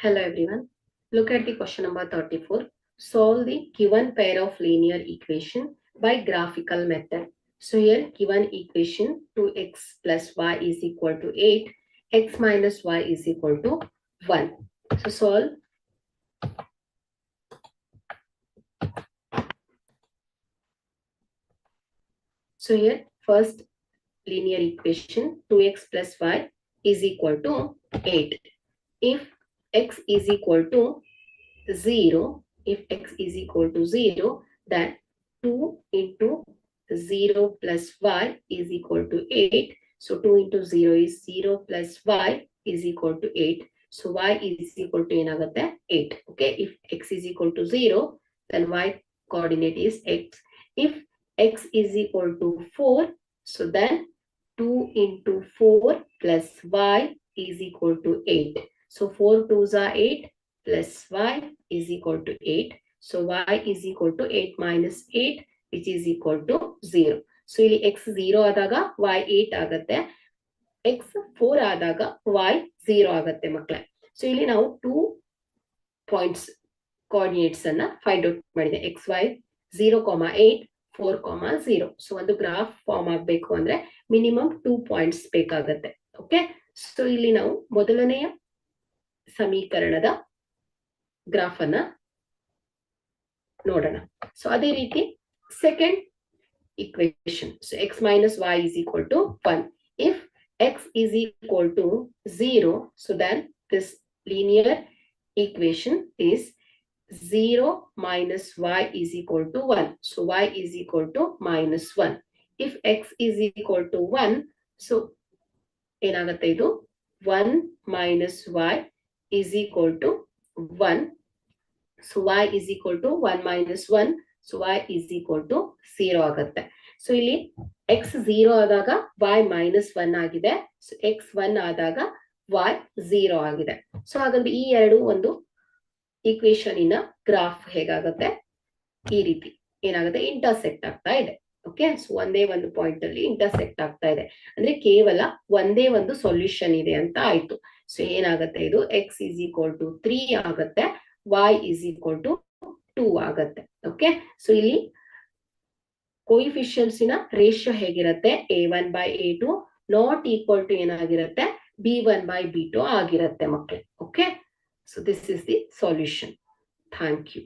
Hello everyone. Look at the question number 34. Solve the given pair of linear equation by graphical method. So here given equation 2x plus y is equal to 8, x minus y is equal to 1. So solve. So here first linear equation 2x plus y is equal to 8. If x is equal to 0, if x is equal to 0, then 2 into 0 plus y is equal to 8. So 2 into 0 is 0 plus y is equal to 8. So y is equal to ಏನಾಗುತ್ತೆ 8. Okay, if x is equal to 0, then y coordinate is x. If x is equal to 4, so then 2 into 4 plus y is equal to 8. So 4 2s are 8 plus y is equal to 8. So y is equal to 8 minus 8 which is equal to 0. So ಇಲ್ಲಿ x 0 ಆದಾಗ y 8 ಆಗುತ್ತೆ. x 4 ಆದಾಗ y 0 ಆಗುತ್ತೆ ಮಕ್ಕಳೇ. So ಇಲ್ಲಿ ನಾವು 2 points coordinates ಅನ್ನ find out ಮಾಡಿದೆ. xy 0, 8, 4, 0. ಸೊ ಒಂದು ಗ್ರಾಫ್ ಫಾರ್ಮ್ ಆಗಬೇಕು ಅಂದ್ರೆ ಮಿನಿಮಮ್ 2 ಪಾಯಿಂಟ್ಸ್ ಬೇಕಾಗುತ್ತೆ. ಓಕೆ, ಸೊ ಇಲ್ಲಿ ನಾವು ಮೊದಲನೆಯ ಸಮೀಕರಣದ ಗ್ರಾಫ್ ಅನ್ನ ನೋಡೋಣ. ಸೊ ಅದೇ ರೀತಿ second equation. So x minus y is equal to 1. If x is equal to 0, so then this linear equation is 0 minus y is equal to 1. So y is equal to minus 1. If x is equal to 1, so ಏನಾಗುತ್ತೆ ಇದು 1 minus y is equal to 1. So y is equal to 1 minus 1. So y is equal to 0 ಆಗುತ್ತೆ. So ಇಲ್ಲಿ x 0 ಆದಾಗ y minus 1 ಆಗಿದೆ. So x 1 ಆದಾಗ y 0 ಆಗಿದೆ. So ಹಾಗಾದ್ರೆ ಈ ಎರಡು ಒಂದು ಈಕ್ವೇಶನ್ ಇನ ಗ್ರಾಫ್ ಹೇಗಾಗುತ್ತೆ, ಈ ರೀತಿ ಏನಾಗುತ್ತೆ, ಇಂಟರ್ಸೆಕ್ಟ್ ಆಗ್ತಾ ಇದೆ. ಓಕೆ, ಸೊ ಒಂದೇ ಒಂದು ಪಾಯಿಂಟ್ ಅಲ್ಲಿ ಇಂಟರ್ಸೆಕ್ಟ್ ಆಗ್ತಾ ಇದೆ ಅಂದ್ರೆ ಕೇವಲ ಒಂದೇ ಒಂದು ಸೊಲ್ಯೂಷನ್ ಇದೆ ಅಂತ ಆಯ್ತು. ಸೊ ಏನಾಗುತ್ತೆ, ಇದು x is equal to 3 ಆಗುತ್ತೆ, y is equal to 2 ಆಗುತ್ತೆ. ಓಕೆ, ಸೊ ಇಲ್ಲಿ ಕೋಯಿಫಿಷಿಯನ್ಸ್ ನ ರೇಷಿಯೋ ಹೇಗಿರುತ್ತೆ, a1 by a2 not equal to ಏನಾಗಿರುತ್ತೆ, b1 by b2 ಆಗಿರುತ್ತೆ ಮಕ್ಕಳೇ. Okay, so this is the solution. Thank you.